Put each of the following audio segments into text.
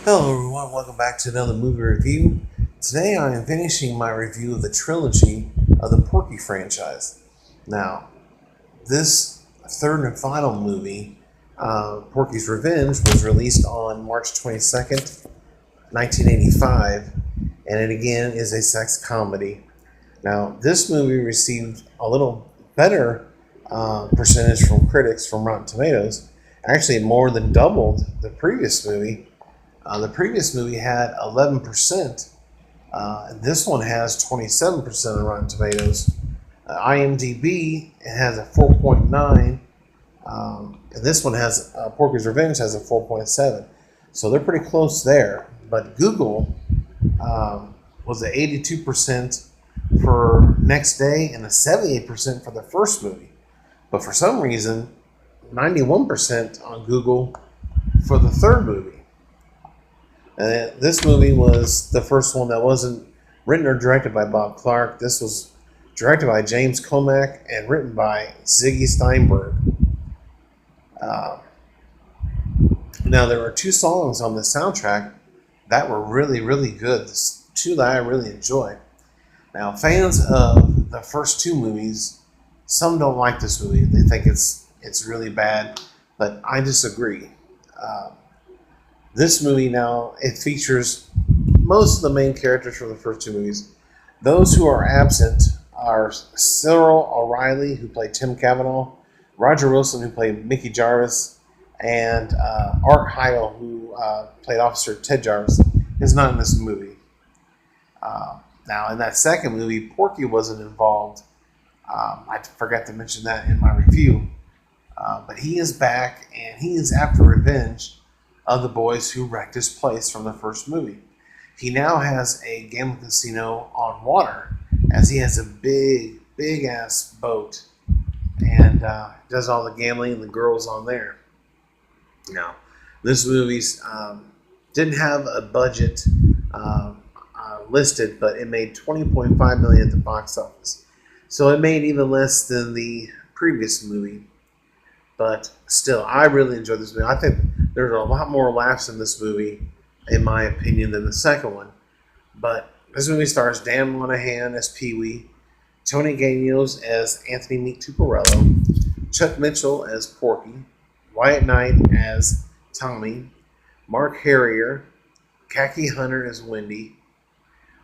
Hello everyone, welcome back to another movie review. Today I am finishing my review of the trilogy of the Porky franchise. Now, this third and final movie, Porky's Revenge, was released on March 22nd, 1985, and it again is a sex comedy. Now, this movie received a little better percentage from critics from Rotten Tomatoes. Actually, it more than doubled the previous movie. The previous movie had 11%. This one has 27% on Rotten Tomatoes. IMDb has a 4.9, and this one has Porky's Revenge has a 4.7. So they're pretty close there. But Google was at 82% for Next Day and a 78% for the first movie. But for some reason, 91% on Google for the third movie. This movie was the first one that wasn't written or directed by Bob Clark. This was directed by James Comack and written by Ziggy Steinberg. Uh, Now, there were two songs on the soundtrack that were really, really good. Two that I really enjoyed. Now, fans of the first two movies, some don't like this movie. They think it's really bad, but I disagree. Uh, This movie now, it features most of the main characters from the first two movies. Those who are absent are Cyril O'Reilly, who played Tim Cavanaugh, Roger Wilson, who played Mickey Jarvis, and Art Heil, who played Officer Ted Jarvis, is not in this movie. Now, in that second movie, Porky wasn't involved. I forgot to mention that in my review. But he is back, and he is after revenge of the boys who wrecked his place from the first movie. He now has a gambling casino on water, as he has a big, big ass boat, and does all the gambling and the girls on there. Now, this movie's didn't have a budget listed, but it made $20.5 million at the box office, so it made even less than the previous movie. But still, I really enjoyed this movie. I think there's a lot more laughs in this movie, in my opinion, than the second one. But this movie stars Dan Monahan as Pee Wee, Tony Gagnos as Anthony Meek Tuparello, Chuck Mitchell as Porky, Wyatt Knight as Tommy, Mark Harrier, Khaki Hunter as Wendy,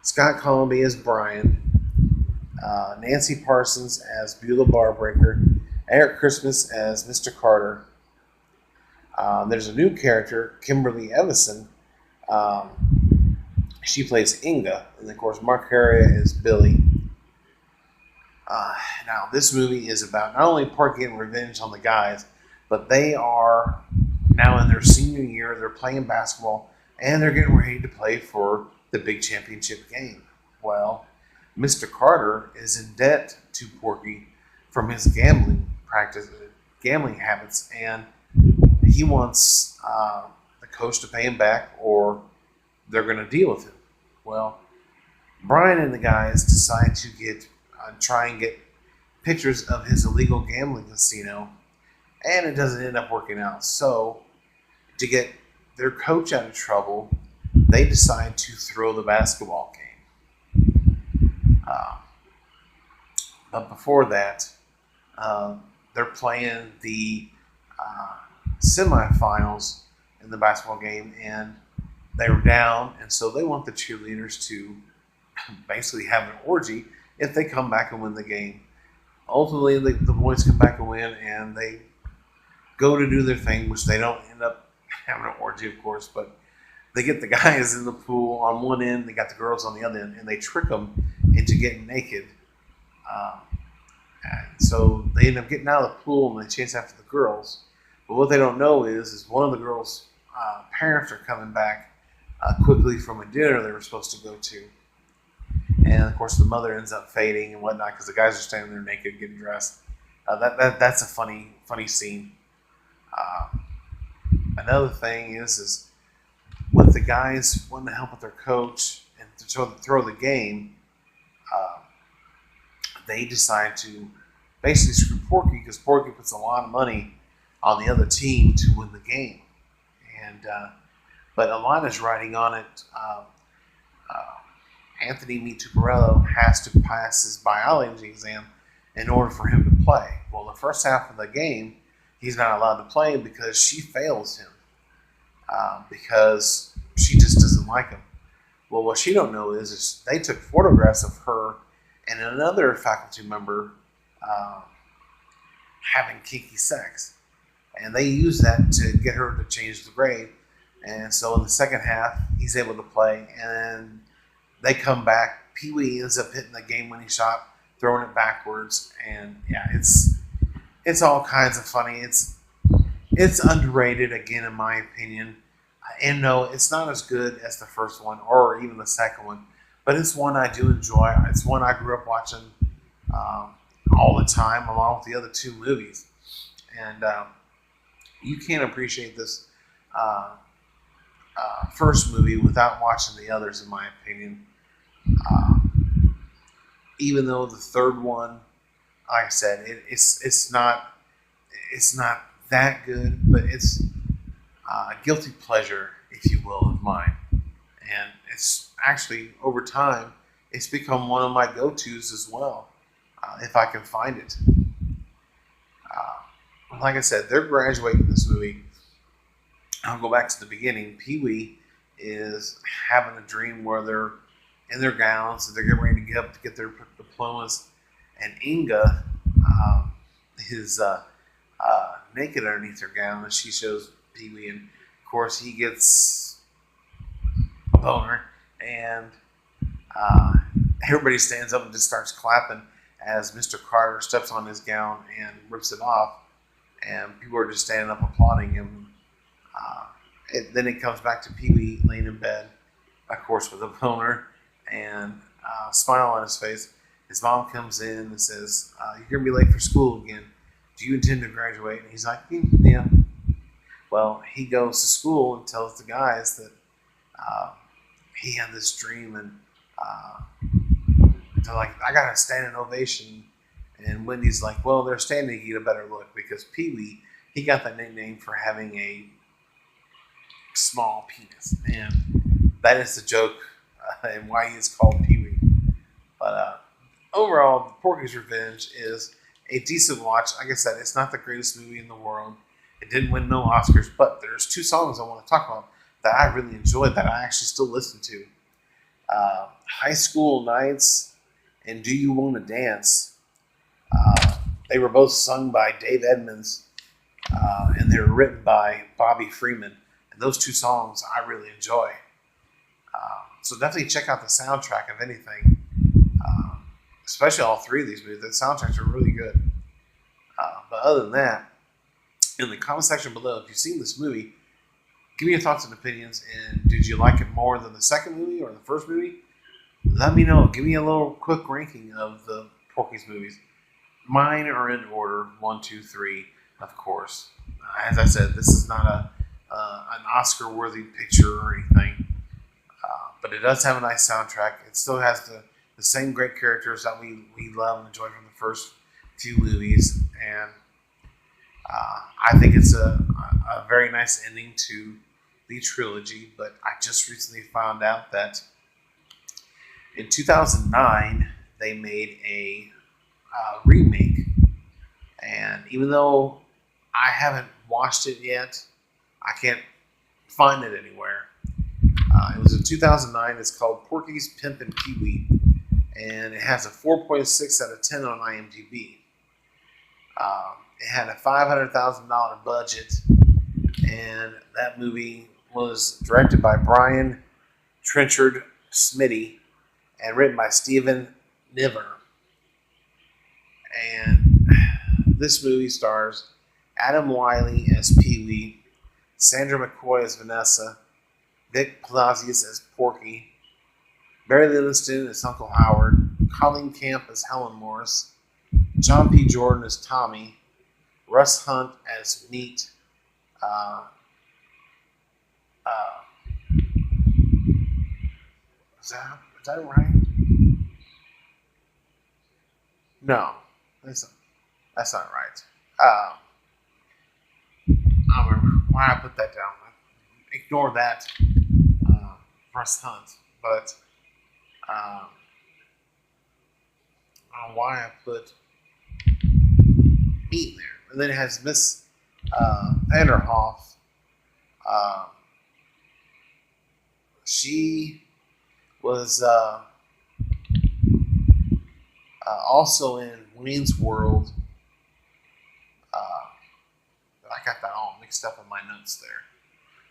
Scott Colomby as Brian, Nancy Parsons as Beulah Barbreaker, Eric Christmas as Mr. Carter. There's a new character, Kimberly Evison. She plays Inga, and of course, Mark Harrier is Billy. Now, this movie is about not only Porky getting revenge on the guys, but they are now in their senior year. They're playing basketball, and they're getting ready to play for the big championship game. Well, Mr. Carter is in debt to Porky from his gambling habits, and he wants the coach to pay him back, or they're going to deal with him. Well, Brian and the guys decide to try and get pictures of his illegal gambling casino, and it doesn't end up working out. So, to get their coach out of trouble, they decide to throw the basketball game. But before that, they're playing the semifinals in the basketball game, and they were down, and so they want the cheerleaders to basically have an orgy if they come back and win the game. Ultimately, the boys come back and win, and they go to do their thing, which they don't end up having an orgy, of course, but they get the guys in the pool on one end, they got the girls on the other end, and they trick them into getting naked. So they end up getting out of the pool, and they chase after the girls. But what they don't know is one of the girls' parents are coming back quickly from a dinner they were supposed to go to. And of course, the mother ends up fading and whatnot because the guys are standing there naked, getting dressed. That's a funny scene. Another thing is with the guys wanting to help with their coach and to throw the game, they decide to basically screw Porky because Porky puts a lot of money on the other team to win the game. And but a line is writing on it. Uh, Anthony Mituparello has to pass his biology exam in order for him to play. Well, the first half of the game, he's not allowed to play because she fails him because she just doesn't like him. Well, what she don't know is they took photographs of her and another faculty member uh, having kinky sex, and they used that to get her to change the grade. And so in the second half, he's able to play, and they come back. Pee Wee ends up hitting the game-winning shot, throwing it backwards, and yeah, it's all kinds of funny. It's underrated again, in my opinion. And no, it's not as good as the first one or even the second one, but it's one I do enjoy. It's one I grew up watching um, all the time, along with the other two movies. And you can't appreciate this uh, first movie without watching the others, in my opinion. Uh, Even though the third one, like I said, it's not that good, but it's a guilty pleasure, if you will, of mine. And it's actually over time, it's become one of my go-tos as well, if I can find it. Like I said, they're graduating this movie. I'll go back to the beginning. Pee Wee is having a dream where they're in their gowns, and they're getting ready to get up to get their diplomas, and Inga is naked underneath her gown, and she shows Pee Wee, and of course he gets a boner, and uh, everybody stands up and just starts clapping as Mr. Carter steps on his gown and rips it off, and people are just standing up applauding him. Then it comes back to Pee Wee laying in bed, of course, with a boner and a smile on his face. His mom comes in and says, "You're going to be late for school again. Do you intend to graduate?" And he's like, "Yeah." Well, he goes to school and tells the guys that he had this dream, and they're like, "I got a standing ovation." And Wendy's like, "Well, they're standing to get a better look because Pee Wee, he got that nickname for having a small penis." And that is the joke and why he's called Pee Wee. But overall, Porky's Revenge is a decent watch. Like I said, it's not the greatest movie in the world. It didn't win no Oscars, but there's two songs I want to talk about that I really enjoyed that I actually still listen to. High School Nights and Do You Want to Dance. They were both sung by Dave Edmunds, and they were written by Bobby Freeman. And those two songs I really enjoy. So definitely check out the soundtrack of anything, especially all three of these movies. The soundtracks are really good. But other than that, in the comment section below, if you've seen this movie, give me your thoughts and opinions. And did you like it more than the second movie or the first movie? Let me know. Give me a little quick ranking of the Porky's movies. Mine are in order 1, 2, 3, of course. As I said, this is not an Oscar-worthy picture or anything. But it does have a nice soundtrack. It still has the same great characters that we love and enjoy from the first few movies. And I think it's a very nice ending to the trilogy. But I just recently found out that in 2009, they made a remake. And even though I haven't watched it yet, I can't find it anywhere. It was in 2009. It's called Porky's Pimpin' Pee Wee, and it has a 4.6 out of 10 on IMDb. It had a $500,000 budget, and that movie was directed by Brian Trenchard Smitty and written by Stephen Niver. And this movie stars Adam Wiley as Pee Wee, Sandra McCoy as Vanessa, Vic Palacios as Porky, Barry Livingston as Uncle Howard, Colleen Camp as Helen Morris, John P. Jordan as Tommy, Russ Hunt as Neat, is that right? No, that's not right. I don't remember why I put that down. ignore that first hunt. But I don't know why I put meat in there. And then it has Miss Vanderhoff. Uh, she was also in Wayne's World. I got that all mixed up in my notes there.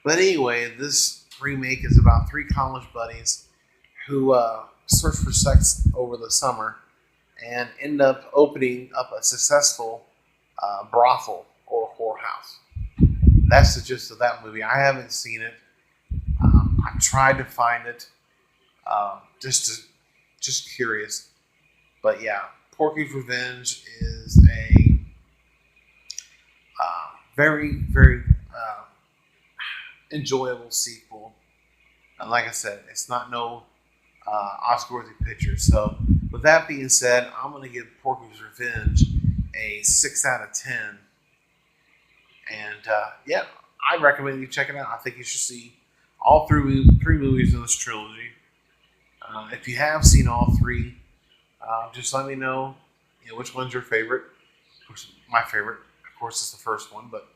But anyway, this remake is about three college buddies who search for sex over the summer and end up opening up a successful brothel or whorehouse. That's the gist of that movie. I haven't seen it. I've tried to find it, just curious. But yeah, Porky's Revenge is a very enjoyable sequel. And like I said, it's not no Oscar-worthy picture. So with that being said, I'm going to give Porky's Revenge a 6 out of 10. And yeah, I recommend you check it out. I think you should see all three movies in this trilogy. If you have seen all three, just let me know, which one's your favorite. Of course, my favorite, of course, is the first one. But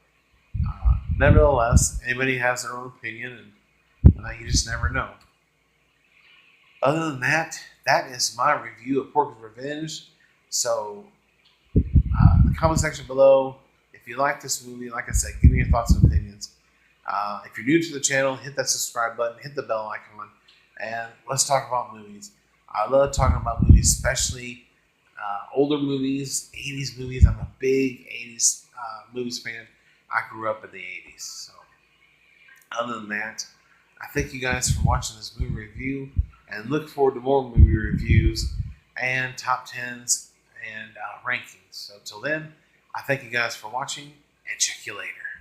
nevertheless, anybody has their own opinion, and you just never know. Other than that, that is my review of Porky's Revenge. So, in the comment section below, if you like this movie, like I said, give me your thoughts and opinions. If you're new to the channel, hit that subscribe button, hit the bell icon, and let's talk about movies. I love talking about movies, especially older movies, 80s movies. I'm a big 80s movies fan. I grew up in the 80s. So, other than that, I thank you guys for watching this movie review, and look forward to more movie reviews and top 10s and rankings. So, until then, I thank you guys for watching, and check you later.